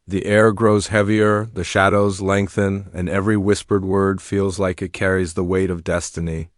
The air grows heavier, the shadows lengthen, and every whispered word feels like it carries the weight of destiny.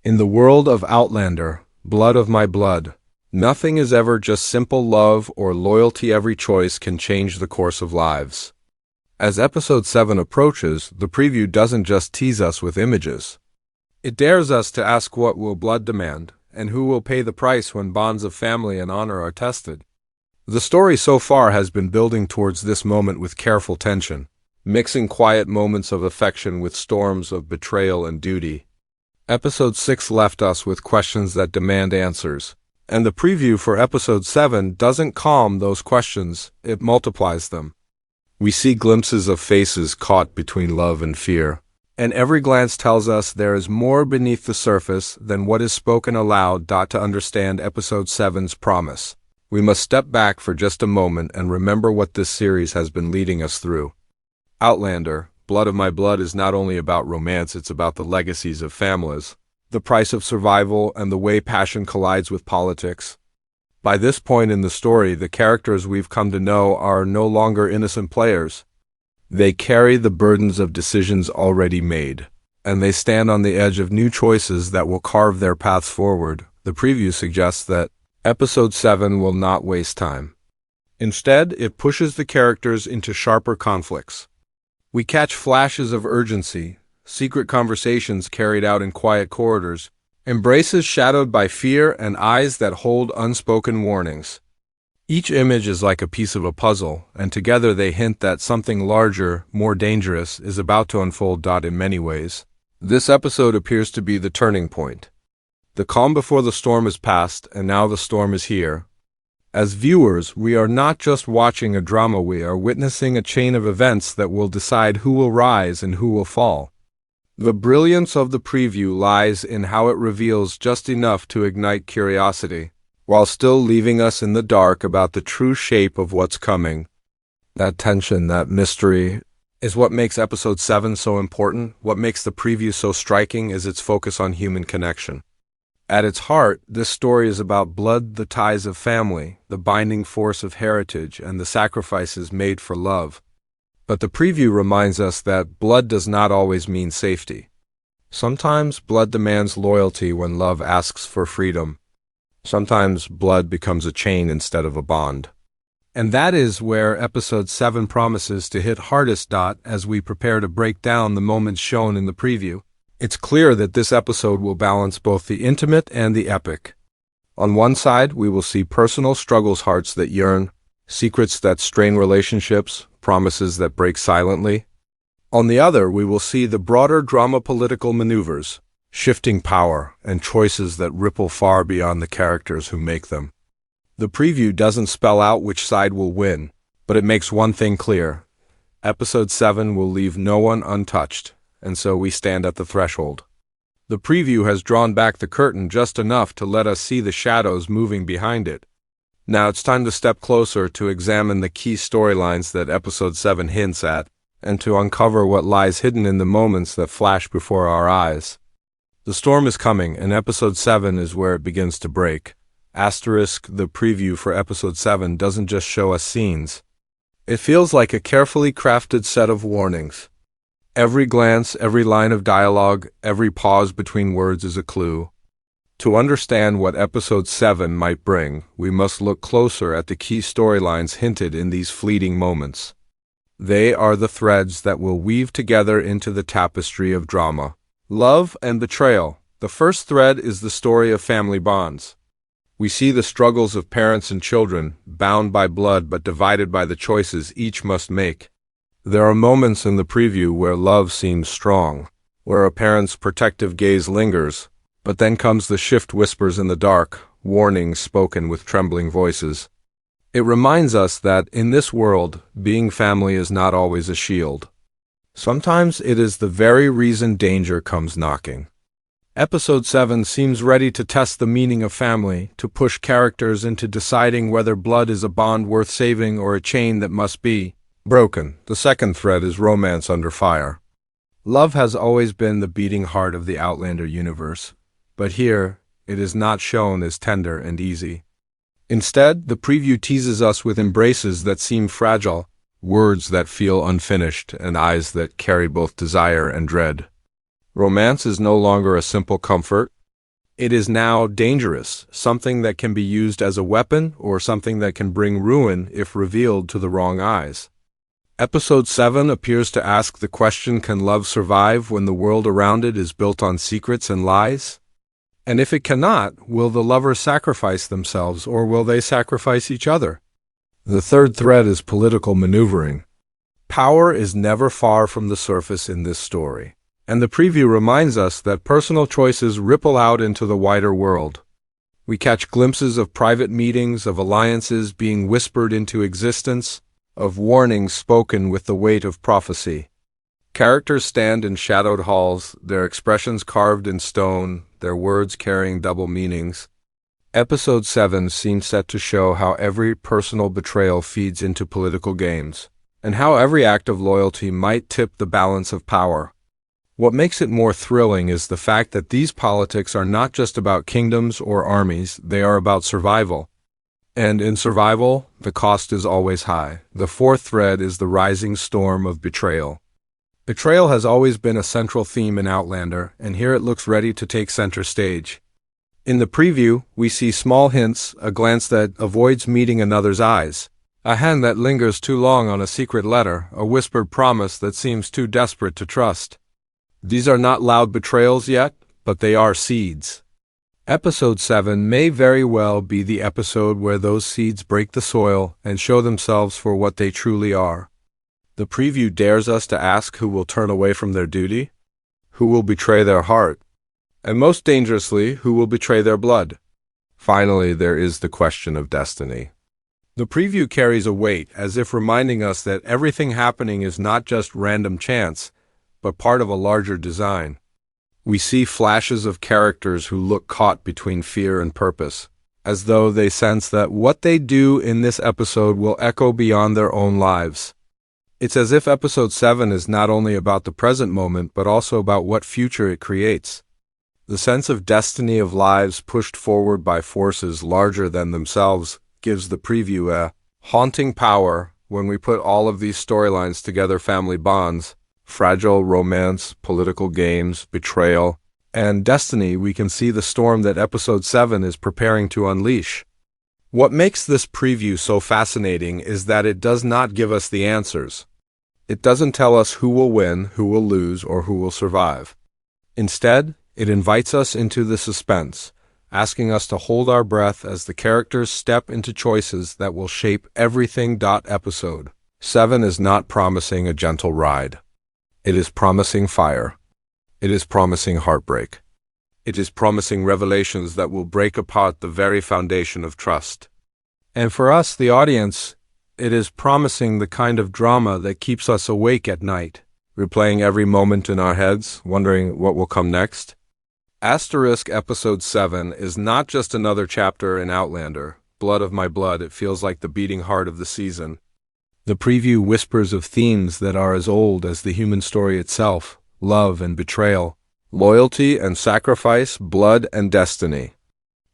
In the world of Outlander, blood of my blood, nothing is ever just simple love or loyalty. Every choice can change the course of lives. As Episode 7 approaches, the preview doesn't just tease us with images. It dares us to ask, what will blood demand, and who will pay the price when bonds of family and honor are tested? The story so far has been building towards this moment with careful tension, mixing quiet moments of affection with storms of betrayal and duty. Episode 6 left us with questions that demand answers, and the preview for Episode 7 doesn't calm those questions, it multiplies them. We see glimpses of faces caught between love and fear, and every glance tells us there is more beneath the surface than what is spoken aloud. To understand Episode 7's promise, we must step back for just a moment and remember what this series has been leading us through. Outlander, Blood of My Blood is not only about romance, it's about the legacies of families, the price of survival, and the way passion collides with politics. By this point in the story, the characters we've come to know are no longer innocent players. They carry the burdens of decisions already made, and they stand on the edge of new choices that will carve their paths forward. The preview suggests that Episode 7 will not waste time. Instead, it pushes the characters into sharper conflicts. We catch flashes of urgency, secret conversations carried out in quiet corridors, embraces shadowed by fear, and eyes that hold unspoken warnings. Each image is like a piece of a puzzle, and together they hint that something larger, more dangerous, is about to unfold. In many ways, this episode appears to be the turning point. The calm before the storm is past, and now the storm is here. As viewers, we are not just watching a drama, we are witnessing a chain of events that will decide who will rise and who will fall. The brilliance of the preview lies in how it reveals just enough to ignite curiosity, while still leaving us in the dark about the true shape of what's coming. That tension, that mystery, is what makes Episode 7 so important. What makes the preview so striking is its focus on human connection. At its heart, this story is about blood, the ties of family, the binding force of heritage, and the sacrifices made for love. But the preview reminds us that blood does not always mean safety. Sometimes blood demands loyalty when love asks for freedom. Sometimes blood becomes a chain instead of a bond. And that is where Episode 7 promises to hit hardest. As we prepare to break down the moments shown in the preview, it's clear that this episode will balance both the intimate and the epic. On one side, we will see personal struggles, hearts that yearn, secrets that strain relationships, promises that break silently. On the other, we will see the broader drama, political maneuvers, shifting power, and choices that ripple far beyond the characters who make them. The preview doesn't spell out which side will win, but it makes one thing clear. Episode 7 will leave no one untouched, and so we stand at the threshold. The preview has drawn back the curtain just enough to let us see the shadows moving behind it. Now it's time to step closer to examine the key storylines that Episode 7 hints at, and to uncover what lies hidden in the moments that flash before our eyes. The storm is coming, and Episode 7 is where it begins to break. The preview for Episode 7 doesn't just show us scenes. It feels like a carefully crafted set of warnings. Every glance, every line of dialogue, every pause between words is a clue. To understand what Episode 7 might bring, we must look closer at the key storylines hinted in these fleeting moments. They are the threads that will weave together into the tapestry of drama. Love and betrayal. The first thread is the story of family bonds. We see the struggles of parents and children, bound by blood but divided by the choices each must make. There are moments in the preview where love seems strong, where a parent's protective gaze lingers, but then comes the shift, whispers in the dark, warnings spoken with trembling voices. It reminds us that, in this world, being family is not always a shield. Sometimes it is the very reason danger comes knocking. Episode 7 seems ready to test the meaning of family, to push characters into deciding whether blood is a bond worth saving or a chain that must be broken. The second thread is romance under fire. Love has always been the beating heart of the Outlander universe, but here it is not shown as tender and easy. Instead, the preview teases us with embraces that seem fragile, words that feel unfinished, and eyes that carry both desire and dread. Romance is no longer a simple comfort. It is now dangerous, something that can be used as a weapon or something that can bring ruin if revealed to the wrong eyes. Episode 7 appears to ask the question, can love survive when the world around it is built on secrets and lies? And if it cannot, will the lovers sacrifice themselves, or will they sacrifice each other? The third thread is political maneuvering. Power is never far from the surface in this story, and the preview reminds us that personal choices ripple out into the wider world. We catch glimpses of private meetings, of alliances being whispered into existence, of warnings spoken with the weight of prophecy. Characters stand in shadowed halls, their expressions carved in stone, their words carrying double meanings. Episode 7 seems set to show how every personal betrayal feeds into political games, and how every act of loyalty might tip the balance of power. What makes it more thrilling is the fact that these politics are not just about kingdoms or armies, they are about survival. And in survival, the cost is always high. The fourth thread is the rising storm of betrayal. Betrayal has always been a central theme in Outlander, and here it looks ready to take center stage. In the preview, we see small hints, a glance that avoids meeting another's eyes, a hand that lingers too long on a secret letter, a whispered promise that seems too desperate to trust. These are not loud betrayals yet, but they are seeds. Episode 7 may very well be the episode where those seeds break the soil and show themselves for what they truly are. The preview dares us to ask who will turn away from their duty, who will betray their heart, and most dangerously, who will betray their blood. Finally, there is the question of destiny. The preview carries a weight, as if reminding us that everything happening is not just random chance, but part of a larger design. We see flashes of characters who look caught between fear and purpose, as though they sense that what they do in this episode will echo beyond their own lives. It's as if Episode 7 is not only about the present moment, but also about what future it creates. The sense of destiny of lives pushed forward by forces larger than themselves gives the preview a haunting power. When we put all of these storylines together, family bonds, fragile romance, political games, betrayal, and destiny, we can see the storm that Episode 7 is preparing to unleash. What makes this preview so fascinating is that it does not give us the answers. It doesn't tell us who will win, who will lose, or who will survive. Instead, it invites us into the suspense, asking us to hold our breath as the characters step into choices that will shape everything. Episode 7 is not promising a gentle ride. It is promising fire. It is promising heartbreak. It is promising revelations that will break apart the very foundation of trust. And for us, the audience, it is promising the kind of drama that keeps us awake at night, replaying every moment in our heads, wondering what will come next. Episode 7 is not just another chapter in Outlander, Blood of My Blood. It feels like the beating heart of the season. The preview whispers of themes that are as old as the human story itself: love and betrayal, loyalty and sacrifice, blood and destiny.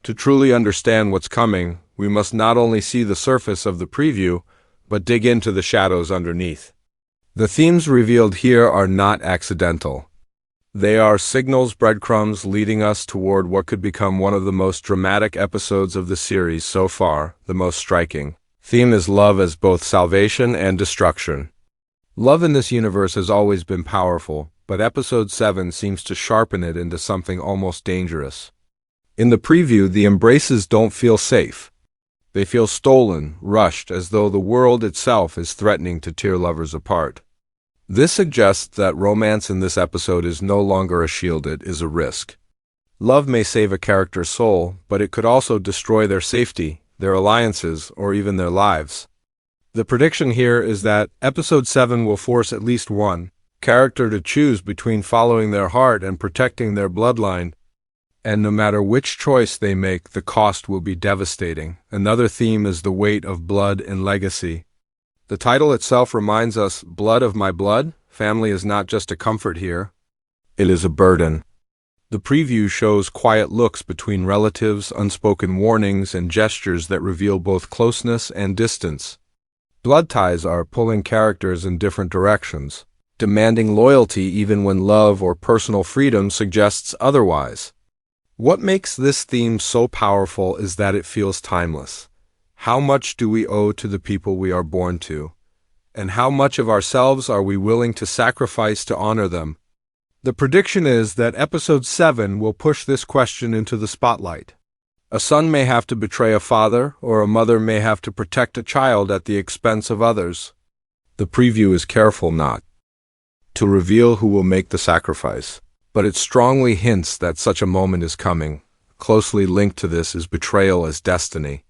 To truly understand what's coming, we must not only see the surface of the preview, but dig into the shadows underneath. The themes revealed here are not accidental. They are signals, breadcrumbs leading us toward what could become one of the most dramatic episodes of the series so far, the most striking. Theme is love as both salvation and destruction. Love in this universe has always been powerful, but Episode 7 seems to sharpen it into something almost dangerous. In the preview, the embraces don't feel safe. They feel stolen, rushed, as though the world itself is threatening to tear lovers apart. This suggests that romance in this episode is no longer a shield, it is a risk. Love may save a character's soul, but it could also destroy their safety, their alliances, or even their lives. The prediction here is that Episode 7 will force at least one character to choose between following their heart and protecting their bloodline. And no matter which choice they make, the cost will be devastating. Another theme is the weight of blood and legacy. The title itself reminds us, Blood of My Blood. Family is not just a comfort here. It is a burden. The preview shows quiet looks between relatives, unspoken warnings, and gestures that reveal both closeness and distance. Blood ties are pulling characters in different directions, demanding loyalty even when love or personal freedom suggests otherwise. What makes this theme so powerful is that it feels timeless. How much do we owe to the people we are born to? And how much of ourselves are we willing to sacrifice to honor them? The prediction is that Episode 7 will push this question into the spotlight. A son may have to betray a father, or a mother may have to protect a child at the expense of others. The preview is careful not to reveal who will make the sacrifice, but it strongly hints that such a moment is coming. Closely linked to this is betrayal as destiny.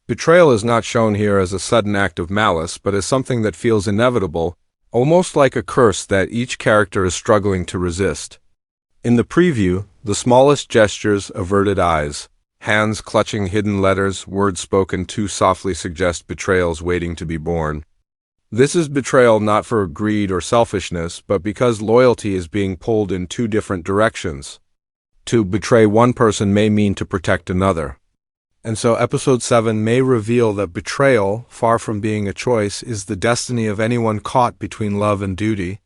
Betrayal is not shown here as a sudden act of malice, but as something that feels inevitable, almost like a curse that each character is struggling to resist. In the preview, the smallest gestures, averted eyes, hands clutching hidden letters, words spoken too softly suggest betrayals waiting to be born. This is betrayal not for greed or selfishness, but because loyalty is being pulled in two different directions. To betray one person may mean to protect another. And so Episode 7 may reveal that betrayal, far from being a choice, is the destiny of anyone caught between love and duty.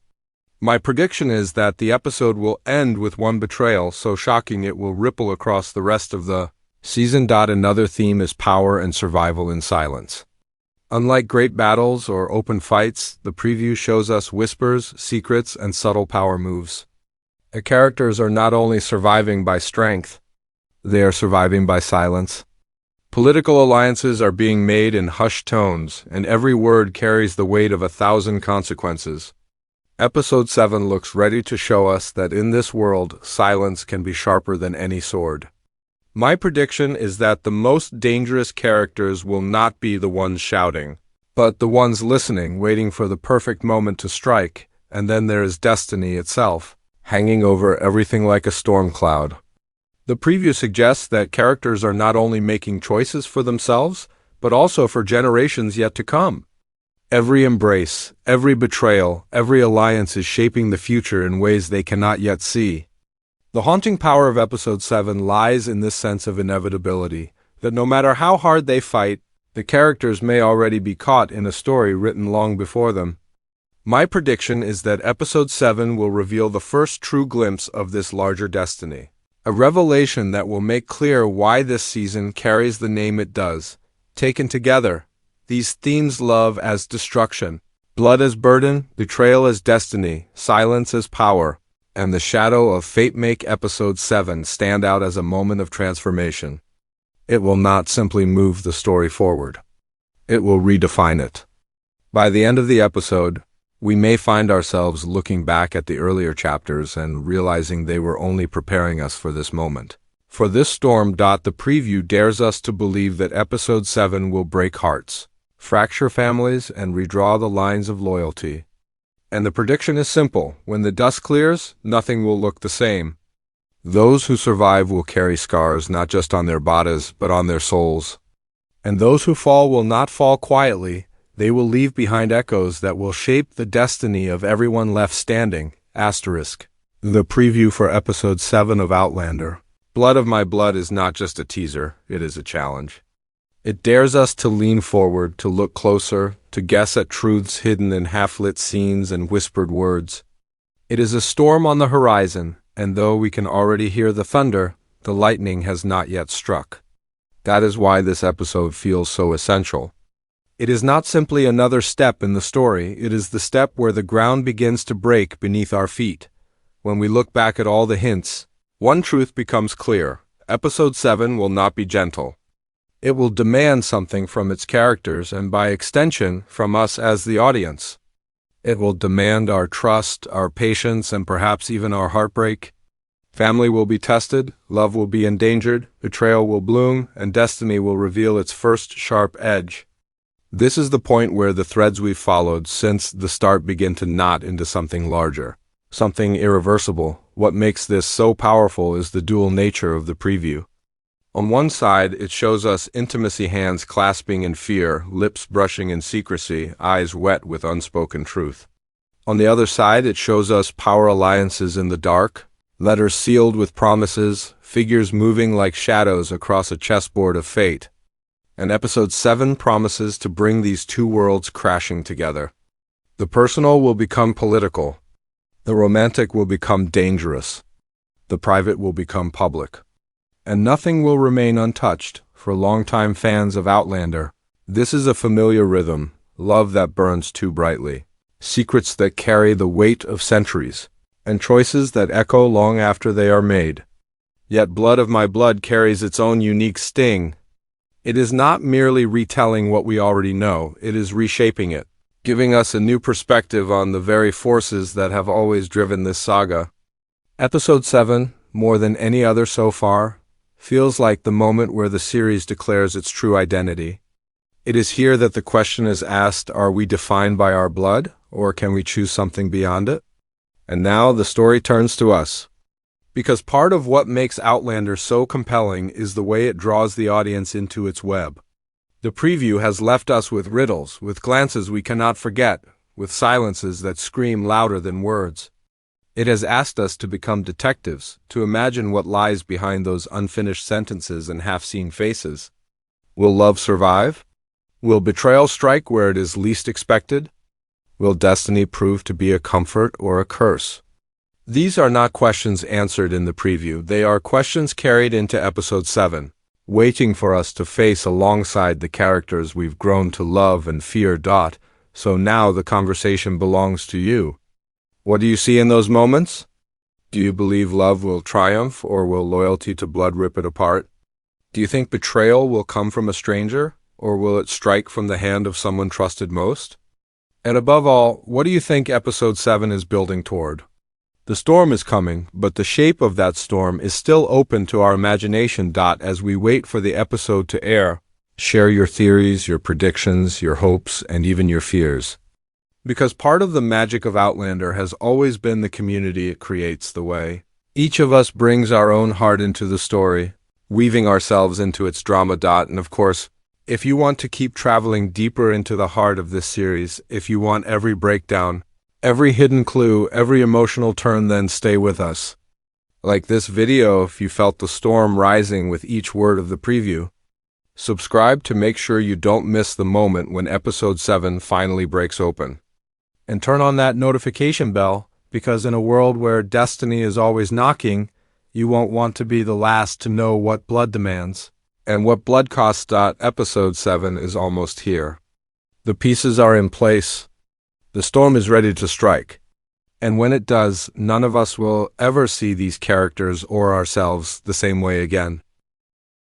My prediction is that the episode will end with one betrayal so shocking it will ripple across the rest of the season. Another theme is power and survival in silence. Unlike great battles or open fights, the preview shows us whispers, secrets, and subtle power moves. The characters are not only surviving by strength, they are surviving by silence. Political alliances are being made in hushed tones, and every word carries the weight of 1,000 consequences. Episode 7 looks ready to show us that in this world, silence can be sharper than any sword. My prediction is that the most dangerous characters will not be the ones shouting, but the ones listening, waiting for the perfect moment to strike, and then there is destiny itself, hanging over everything like a storm cloud. The preview suggests that characters are not only making choices for themselves, but also for generations yet to come. Every embrace, every betrayal, every alliance is shaping the future in ways they cannot yet see. The haunting power of Episode 7 lies in this sense of inevitability, that no matter how hard they fight, the characters may already be caught in a story written long before them. My prediction is that Episode 7 will reveal the first true glimpse of this larger destiny. A revelation that will make clear why this season carries the name it does. Taken together, these themes, love as destruction, blood as burden, betrayal as destiny, silence as power, and the shadow of fate, make Episode 7 stand out as a moment of transformation. It will not simply move the story forward. It will redefine it. By the end of the episode, we may find ourselves looking back at the earlier chapters and realizing they were only preparing us for this moment. For this storm. The preview dares us to believe that Episode 7 will break hearts, fracture families, and redraw the lines of loyalty. And the prediction is simple: when the dust clears, nothing will look the same. Those who survive will carry scars not just on their bodies, but on their souls. And those who fall will not fall quietly. They will leave behind echoes that will shape the destiny of everyone left standing. The preview for Episode 7 of Outlander. Blood of My Blood is not just a teaser, it is a challenge. It dares us to lean forward, to look closer, to guess at truths hidden in half-lit scenes and whispered words. It is a storm on the horizon, and though we can already hear the thunder, the lightning has not yet struck. That is why this episode feels so essential. It is not simply another step in the story, it is the step where the ground begins to break beneath our feet. When we look back at all the hints, one truth becomes clear: Episode 7 will not be gentle. It will demand something from its characters and, by extension, from us as the audience. It will demand our trust, our patience, and perhaps even our heartbreak. Family will be tested, love will be endangered, betrayal will bloom, and destiny will reveal its first sharp edge. This is the point where the threads we've followed since the start begin to knot into something larger, something irreversible. What makes this so powerful is the dual nature of the preview. On one side, it shows us intimacy, hands clasping in fear, lips brushing in secrecy, eyes wet with unspoken truth. On the other side, it shows us power alliances in the dark, letters sealed with promises, figures moving like shadows across a chessboard of fate. and episode 7 promises to bring these two worlds crashing together. The personal will become political, the romantic will become dangerous, the private will become public, and nothing will remain untouched. For longtime fans of Outlander, this is a familiar rhythm, love that burns too brightly, secrets that carry the weight of centuries, and choices that echo long after they are made. Yet Blood of My Blood carries its own unique sting. It is not merely retelling what we already know, it is reshaping it, giving us a new perspective on the very forces that have always driven this saga. Episode 7, more than any other so far, feels like the moment where the series declares its true identity. It is here that the question is asked, are we defined by our blood, or can we choose something beyond it? And now the story turns to us. Because part of what makes Outlander so compelling is the way it draws the audience into its web. The preview has left us with riddles, with glances we cannot forget, with silences that scream louder than words. It has asked us to become detectives, to imagine what lies behind those unfinished sentences and half-seen faces. Will love survive? Will betrayal strike where it is least expected? Will destiny prove to be a comfort or a curse? These are not questions answered in the preview, they are questions carried into episode 7, waiting for us to face alongside the characters we've grown to love and fear. So now the conversation belongs to you. What do you see in those moments? Do you believe love will triumph, or will loyalty to blood rip it apart? Do you think betrayal will come from a stranger, or will it strike from the hand of someone trusted most? And above all, what do you think episode 7 is building toward? The storm is coming, but the shape of that storm is still open to our imagination. As we wait for the episode to air, share your theories, your predictions, your hopes, and even your fears. Because part of the magic of Outlander has always been the community it creates, the way each of us brings our own heart into the story, weaving ourselves into its drama. And of course, if you want to keep traveling deeper into the heart of this series, if you want every breakdown, every hidden clue, every emotional turn, then stay with us. Like this video if you felt the storm rising with each word of the preview. Subscribe to make sure you don't miss the moment when episode 7 finally breaks open. And turn on that notification bell, because in a world where destiny is always knocking, you won't want to be the last to know what blood demands, and what blood costs. Episode 7 is almost here. The pieces are in place. The storm is ready to strike. And when it does, none of us will ever see these characters or ourselves the same way again.